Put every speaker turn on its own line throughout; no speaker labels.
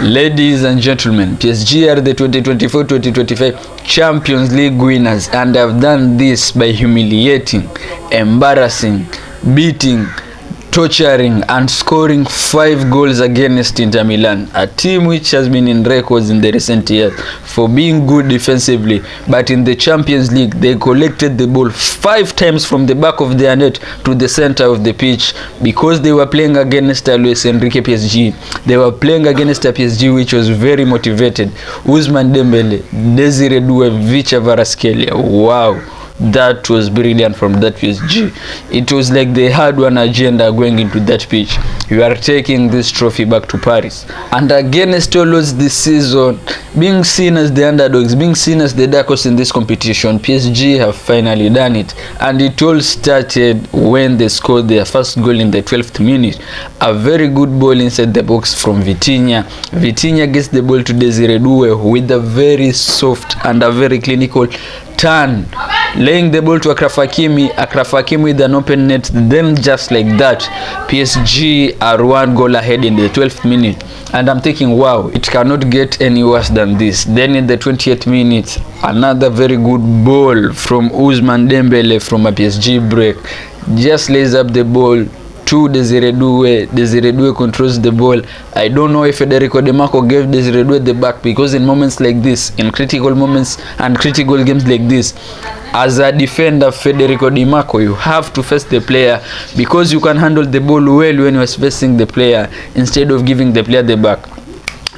Ladies and gentlemen, PSG are the 2024-2025 Champions League winners and have done this by humiliating, embarrassing, beating, torturing and scoring 5 goals against Inter Milan, a team which has been in records in the recent years for being good defensively, but in the Champions League they collected the ball 5 times from the back of their net to the center of the pitch because they were playing against Luis Enrique PSG. They were playing against a PSG which was very motivated. Ousmane Dembele, Desire Doué, Kvaratskhelia. Wow, that was brilliant from that PSG. It was like they had one agenda going into that pitch. You are taking this trophy back to Paris. And against all odds this season, being seen as the underdogs, being seen as the dark horse in this competition, PSG have finally done it. And it all started when they scored their first goal in the 12th minute. A very good ball inside the box from Vitinha. Vitinha gets the ball to Desire Doué with a very soft and a very clinical turn, laying the ball to Hakimi with an open net. Then just like that, PSG are 1 goal ahead in the 12th minute, and I'm thinking, wow, it cannot get any worse than this. Then in the 28th minute, another very good ball from Ousmane Dembele from a PSG break, just lays up the ball to Desire Doué. Desire Doué controls the ball. I don't know if Federico Di Marco gave Desire Doué the back, because in moments like this, in critical moments and critical games like this, as a defender, Federico Di Marco, you have to face the player, because you can handle the ball well when you are facing the player instead of giving the player the back.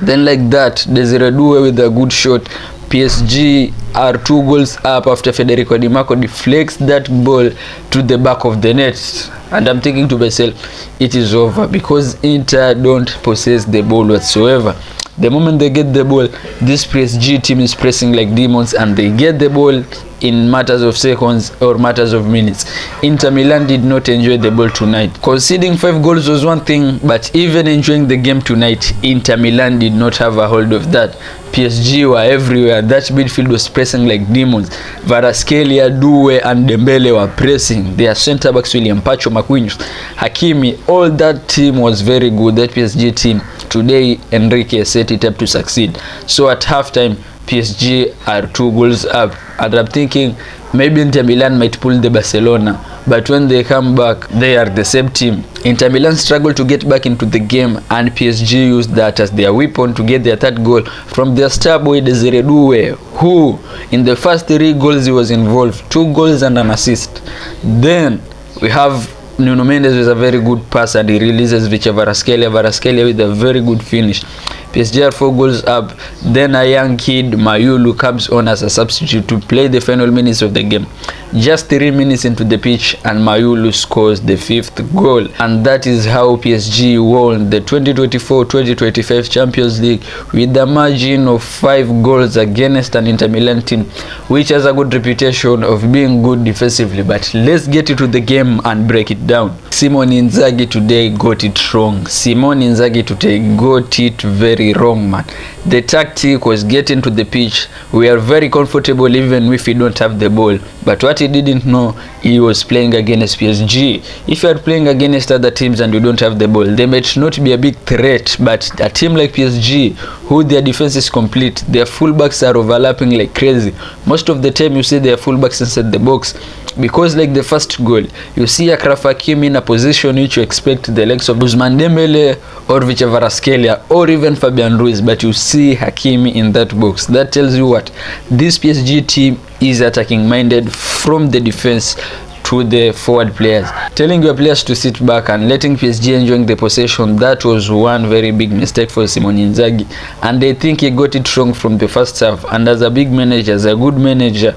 Then like that, Desire Doué with a good shot. PSG are 2 goals up after Federico Di Marco deflects that ball to the back of the net. And I'm thinking to myself, it is over, because Inter don't possess the ball whatsoever. The moment they get the ball, this PSG team is pressing like demons, and they get the ball in matters of seconds or matters of minutes. Inter Milan did not enjoy the ball tonight. Conceding 5 goals was one thing, but even enjoying the game tonight, Inter Milan did not have a hold of that. PSG were everywhere. That midfield was pressing like demons. Kvaratskhelia, Doué and Dembele were pressing. Their centre backs, William Pacho, Marquinhos, Hakimi, all that team was very good. That PSG team today, Enrique set it up to succeed. So at halftime, PSG are 2 goals up, and I'm thinking maybe Inter Milan might pull the Barcelona, but when they come back, they are the same team. Inter Milan struggled to get back into the game, and PSG used that as their weapon to get their 3rd goal from their star boy Desire Doué, who in the first 3 goals he was involved, 2 goals and an assist. Then we have Nuno Mendes with a very good pass, and he releases Kvaratskhelia with a very good finish. PSG are 4 goals up. Then a young kid, Mayulu, comes on as a substitute to play the final minutes of the game. Just 3 minutes into the pitch, and Mayulu scores the 5th goal. And that is how PSG won the 2024-2025 Champions League with a margin of 5 goals against an Inter Milan team which has a good reputation of being good defensively. But let's get into the game and break it down. Simone Inzaghi today got it wrong. Simone Inzaghi today got it very wrong, man. The tactic was get into the pitch. We are very comfortable even if we don't have the ball. But what he didn't know, he was playing against PSG. If you are playing against other teams and you don't have the ball, they might not be a big threat. But a team like PSG, who their defense is complete, their fullbacks are overlapping like crazy. Most of the time you see their fullbacks inside the box, because like the first goal, you see a Hakimi in a position which you expect the legs of Ousmane Dembele or Kvaratskhelia or even Fabian Ruiz, but you see Hakimi in that box. That tells you what? This PSG team is attacking minded from the defense to the forward players. Telling your players to sit back and letting PSG enjoying the possession, that was one very big mistake for Simone Inzaghi, and I think he got it wrong from the first half. And as a big manager, as a good manager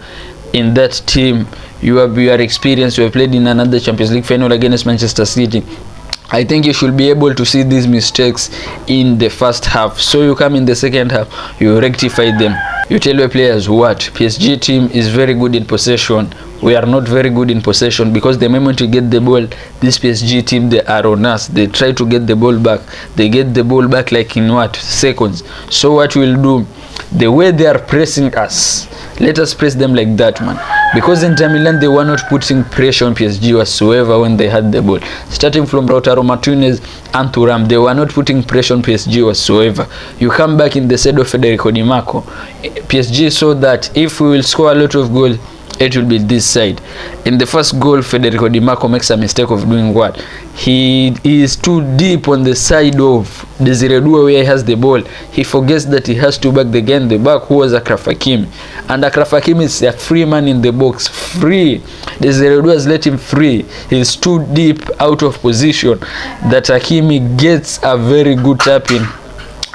in that team, you have your experience, you have played in another Champions League final against Manchester City. I think you should be able to see these mistakes in the first half, so you come in the second half, you rectify them. You tell your players what? PSG team is very good in possession. We are not very good in possession, because the moment you get the ball, this PSG team, they are on us. They try to get the ball back. They get the ball back like in what? Seconds. So what we'll do, the way they are pressing us, let us press them like that, man. because Inter Milan, they were not putting pressure on PSG whatsoever when they had the ball. Starting from Lautaro Martinez and Thuram, they were not putting pressure on PSG whatsoever. You come back in the side of Federico Di Marco, PSG saw that if we will score a lot of goals, it will be this side. In the first goal, Federico Di Marco makes a mistake of doing what? He is too deep on the side of Desiree Doué where he has the ball. He forgets that he has to back the guy in the back who was Achraf Hakimi. And Achraf Hakimi is a free man in the box. Free. Desiree Doué has let him free. He is too deep out of position that Hakimi gets a very good tap in,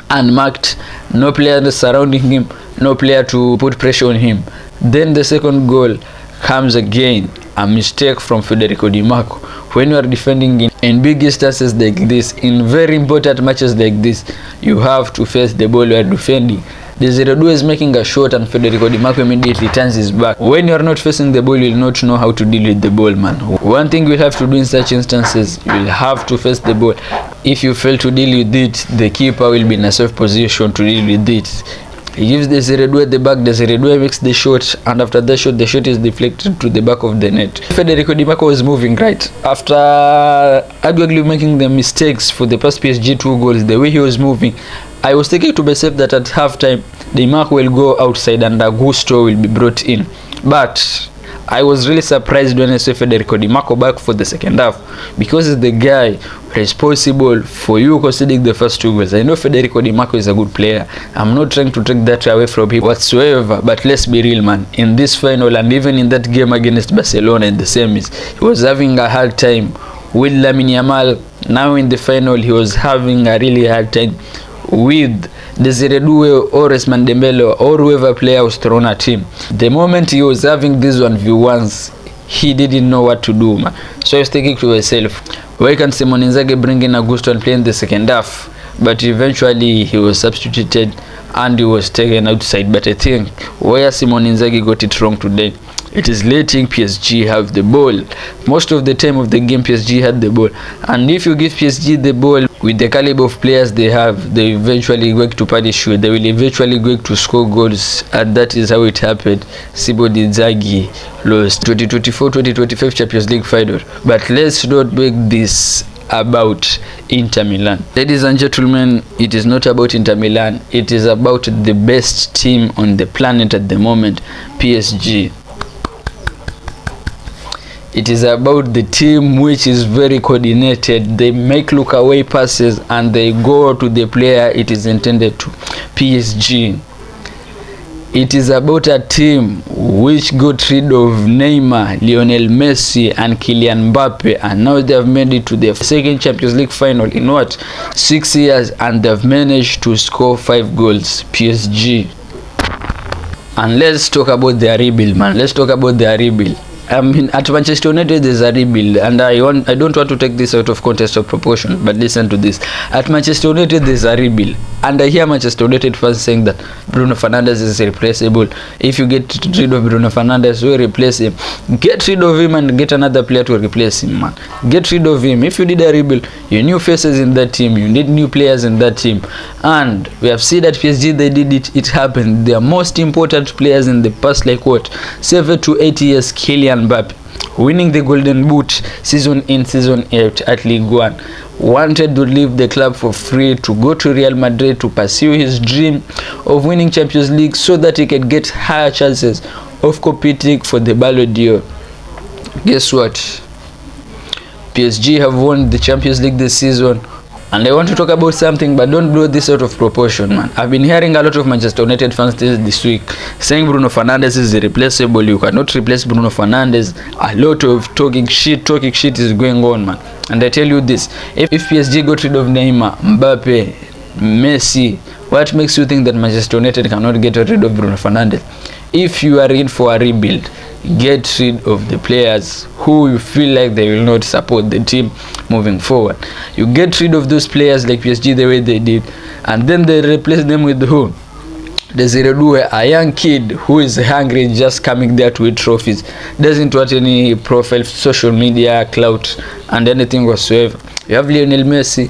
unmarked. No player surrounding him. No player to put pressure on him. Then the second goal comes again, a mistake from Federico Di Marco. When you are defending in big instances like this, in very important matches like this, you have to face the ball you are defending. Desiree Doué is making a shot and Federico Di Marco immediately turns his back. When you are not facing the ball, you will not know how to deal with the ball, man. One thing you have to do in such instances, you will have to face the ball. If you fail to deal with it, the keeper will be in a safe position to deal with it. He gives Desiree Doué the back, Desiree Doué makes the shot, and after the shot is deflected to the back of the net. Federico Di Marco was moving right. After arguably making the mistakes for the past PSG 2 goals, the way he was moving, I was thinking to myself that at halftime, Di Marco will go outside and Augusto will be brought in. But I was really surprised when I saw Federico Di Marco back for the second half, because he's the guy responsible for you conceding the first 2 goals. I know Federico Di Marco is a good player. I'm not trying to take that away from him whatsoever, but let's be real, man. In this final and even in that game against Barcelona in the semis, he was having a hard time with Lamine Yamal. Now in the final, he was having a really hard time with Desiree Doué or Ousmane Dembele or whoever player was thrown at him. The moment he was having these 1v1s, he didn't know what to do, man. So I was thinking to myself, why can't Simone Inzaghi bring in Augusto and play in the second half? But eventually he was substituted and he was taken outside. But I think where Simone Inzaghi got it wrong today, it is letting PSG have the ball. Most of the time of the game, PSG had the ball. And if you give PSG the ball with the caliber of players they have, they eventually going to punish you. They will eventually going to score goals. And that is how it happened. Simone Inzaghi lost 2024-2025 Champions League Final. But let's not make this about Inter Milan. Ladies and gentlemen, it is not about Inter Milan. It is about the best team on the planet at the moment, PSG. It is about the team which is very coordinated. They make look away passes and they go to the player it is intended to. PSG. It is about a team which got rid of Neymar, Lionel Messi and Kylian Mbappe, and now they have made it to the second Champions League final in what? 6 years, and they've managed to score 5 goals. PSG. And let's talk about their rebuild, man. Let's talk about their rebuild. I mean, at Manchester United there's a rebuild, and I don't want to take this out of context or proportion, but listen to this. At Manchester United there's a rebuild, and I hear Manchester United fans saying that Bruno Fernandes is replaceable. If you get rid of Bruno Fernandes, we replace him. Get rid of him and get another player to replace him, man. Get rid of him. If you did a rebuild, you new faces in that team, you need new players in that team, and we have seen that PSG, they did it. It happened. Their most important players in the past, like what, 7 to 8 years, Kylian Mbappe, winning the Golden Boot season in, season out at Ligue 1, wanted to leave the club for free to go to Real Madrid to pursue his dream of winning Champions League so that he could get higher chances of competing for the Ballon d'Or. Guess what? PSG have won the Champions League this season. And I want to talk about something, but don't blow this out of proportion, man. I've been hearing a lot of Manchester United fans this week saying Bruno Fernandes is irreplaceable. You cannot replace Bruno Fernandes. A lot of talking shit is going on, man. And I tell you this, if PSG got rid of Neymar, Mbappe, Messi, what makes you think that Manchester United cannot get rid of Bruno Fernandes? If you are in for a rebuild, get rid of the players who you feel like they will not support the team moving forward. You get rid of those players like PSG the way they did, and then they replace them with who? Desiree Doué, a young kid who is hungry, just coming there to win trophies, doesn't want any profile, social media, clout, and anything whatsoever. You have Lionel Messi,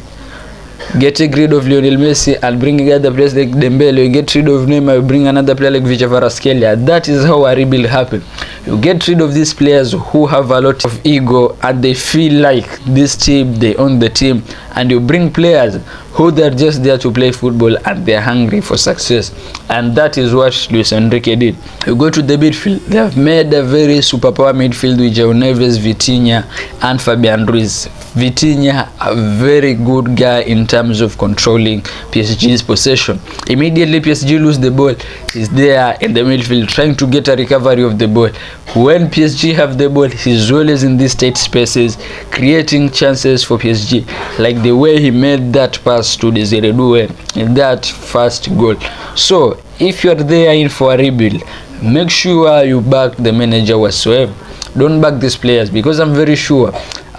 getting rid of Lionel Messi and bringing other players like Dembele. You get rid of Neymar, you bring another player like Kvaratskhelia. That is how a rebuild happens. You get rid of these players who have a lot of ego and they feel like this team, they own the team, and you bring players who they're just there to play football and they're hungry for success. And that is what Luis Enrique did. You go to the midfield, they have made a very superpower midfield with João Neves, Vitinha and Fabian Ruiz. Vitinha, a very good guy in terms of controlling PSG's possession. Immediately PSG lose the ball, he's there in the midfield trying to get a recovery of the ball. When PSG have the ball, he's always in these tight spaces creating chances for PSG, like the way he made that pass to Desire Doué in that first goal. So if you're there in for a rebuild, make sure you back the manager whatsoever. Don't back these players, because I'm very sure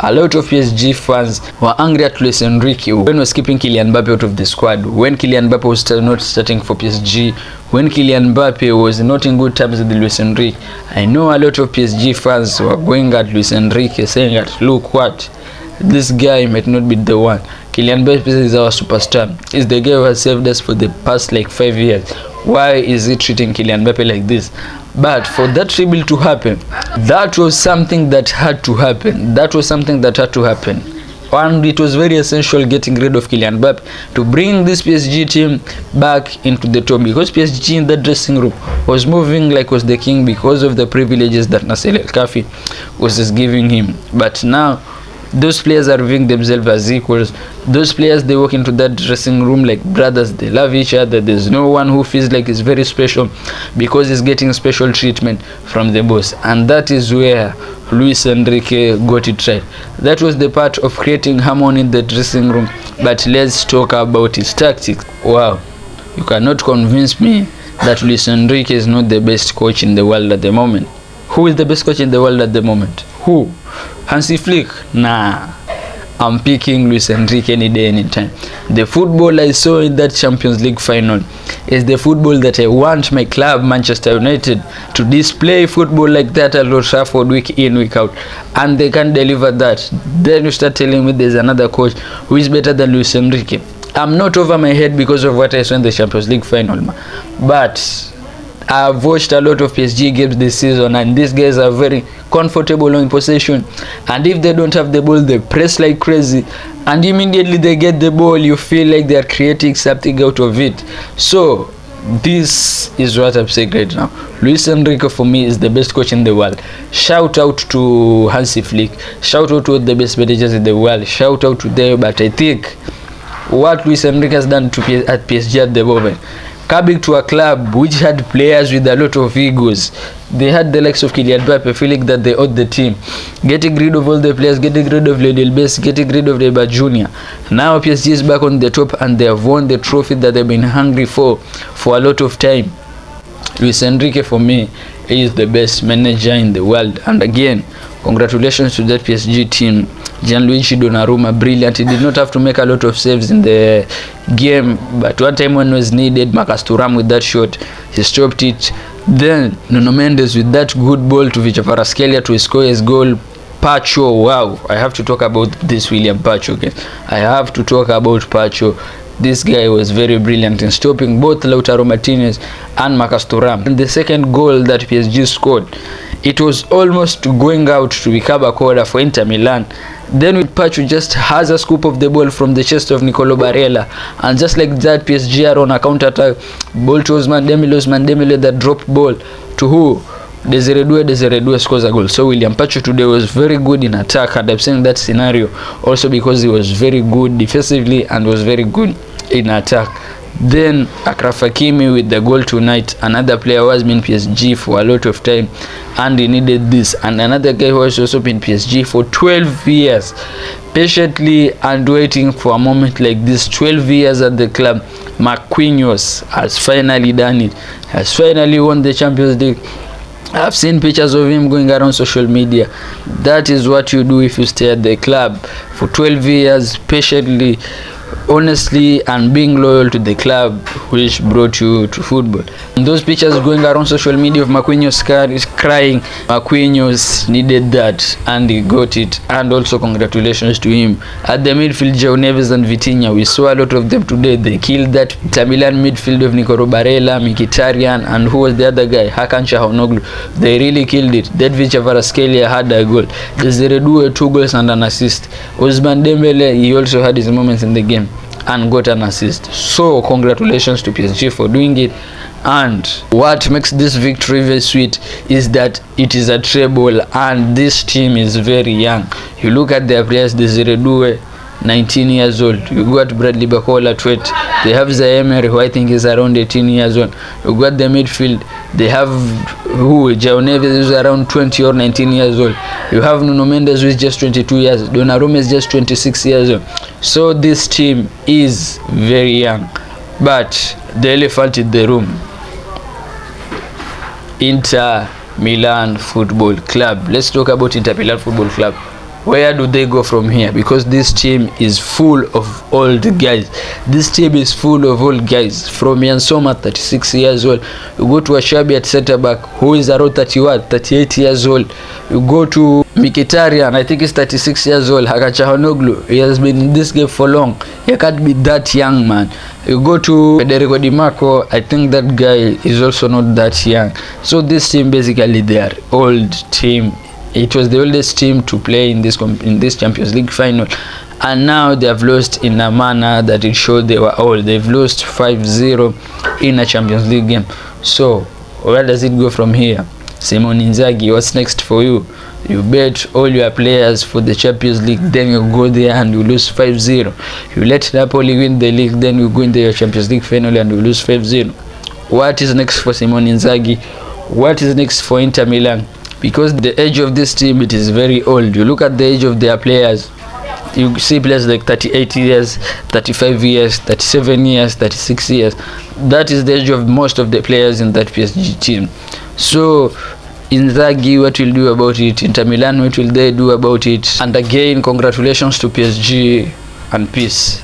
a lot of PSG fans were angry at Luis Enrique when he was keeping Kylian Mbappe out of the squad, when Kylian Mbappe was not starting for PSG, when Kylian Mbappe was not in good terms with Luis Enrique. I know a lot of PSG fans were going at Luis Enrique saying that, look what, this guy might not be the one. Kylian Mbappe is our superstar. He's the guy who has saved us for the past like 5 years. Why is he treating Kylian Mbappe like this? But for that rebuild to happen, that was something that had to happen. And it was very essential getting rid of Kylian Mbappe to bring this PSG team back into the top, because PSG in that dressing room was moving like was the king because of the privileges that Nasser El-Khafi was just giving him. But now those players are viewing themselves as equals. Those players, they walk into that dressing room like brothers. They love each other. There's no one who feels like he's very special because he's getting special treatment from the boss. And that is where Luis Enrique got it right. That was the part of creating harmony in the dressing room. But let's talk about his tactics. Wow, you cannot convince me that Luis Enrique is not the best coach in the world at the moment. Who is the best coach in the world at the moment? Who? Hansi Flick? Nah, I'm picking Luis Enrique any day, anytime. The football I saw in that Champions League final is the football that I want my club, Manchester United, to display football like that at Old Trafford week in, week out. And they can't deliver that. Then you start telling me there's another coach who is better than Luis Enrique. I'm not over my head because of what I saw in the Champions League final, but I've watched a lot of PSG games this season, and these guys are very comfortable in possession, and if they don't have the ball, they press like crazy, and immediately they get the ball, you feel like they are creating something out of it. So this is what I'm saying right now. Luis Enrique for me is the best coach in the world. Shout out to Hansi Flick, shout out to the best managers in the world, shout out to them. But I think what Luis Enrique has done at PSG at the moment, coming to a club which had players with a lot of egos. They had the likes of Kylian Mbappe feeling that they owed the team, getting rid of all the players, getting rid of Lionel Messi, getting rid of Neymar Jr. Now PSG is back on the top and they have won the trophy that they've been hungry for a lot of time. Luis Enrique for me is the best manager in the world. And again, congratulations to that PSG team. Gianluigi Donnarumma, brilliant. He did not have to make a lot of saves in the game, but one time when it was needed, Marcus Thuram with that shot, he stopped it. Then Nuno Mendes with that good ball to Kvaratskhelia to score his goal. Pacho, wow, I have to talk about this William Pacho. Okay, I have to talk about Pacho. This guy was very brilliant in stopping both Lautaro Martinez and Marcus Thuram. And the second goal that PSG scored, it was almost going out to become a corner for Inter Milan. Then with Pacho just has a scoop of the ball from the chest of Nicolo Barella, and just like that PSG are on a counter attack. Ball to Ousmane Dembele, that drop ball to who? Desire Doué scores a goal. So William Pacho today was very good in attack, and I'm saying that scenario also because he was very good defensively and was very good in attack. Then Hakimi with the goal tonight, another player who has been PSG for a lot of time and he needed this, and another guy who has also been PSG for 12 years patiently and waiting for a moment like this. 12 years at the club. Marquinhos has finally done it, has finally won the Champions League. I've seen pictures of him going around social media. That is what you do if you stay at the club for 12 years patiently honestly and being loyal to the club which brought you to football. And those pictures going around social media of Marquinhos crying, Marquinhos needed that and he got it, and also congratulations to him. At the midfield, João Neves and Vitinha, we saw a lot of them today. They killed that Inter Milan midfield of Nico Barella, Mkhitaryan, and who was the other guy, Hakan Çalhanoğlu. They really killed it. Kvaratskhelia had a goal. Desire Doué 2 goals and an assist. Ousmane Dembele, he also had his moments in the game and got an assist. So congratulations to PSG for doing it. And what makes this victory very sweet is that it is a treble and this team is very young. You look at their players, Desire Doué, 19 years old. You got Bradley Barcola, 20. They have Zaire, who I think is around 18 years old. You got the midfield. They have João Neves, is around 20 or 19 years old. You have Nuno Mendes, who is just 22 years. Donnarumma is just 26 years old. So this team is very young. But the elephant in the room, Inter Milan Football Club. Let's talk about Inter Milan Football Club. Where do they go from here? Because this team is full of old guys. This team is full of old guys. From Yann Sommer, 36 years old. You go to Ashabi at center back, who is around 38 years old. You go to Mkhitaryan, I think he's 36 years old. Hakan Çalhanoğlu, he has been in this game for long. He can't be that young, man. You go to Federico Di Marco, I think that guy is also not that young. So this team, basically, they are old team. It was the oldest team to play in this Champions League final, and now they have lost in a manner that it showed they were old. They've lost 5-0 in a Champions League game. So where does it go from here? Simone Inzaghi, what's next for you? You bet all your players for the Champions League, then you go there and you lose 5-0. You let Napoli win the league, then you go in the Champions League final and you lose 5-0. What is next for Simone Inzaghi? What is next for Inter Milan? Because the age of this team, it is very old. You look at the age of their players, you see players like 38 years, 35 years, 37 years, 36 years. That is the age of most of the players in that PSG team. So Inzaghi, what will do about it? Inter Milan, what will they do about it? And again, congratulations to PSG and peace.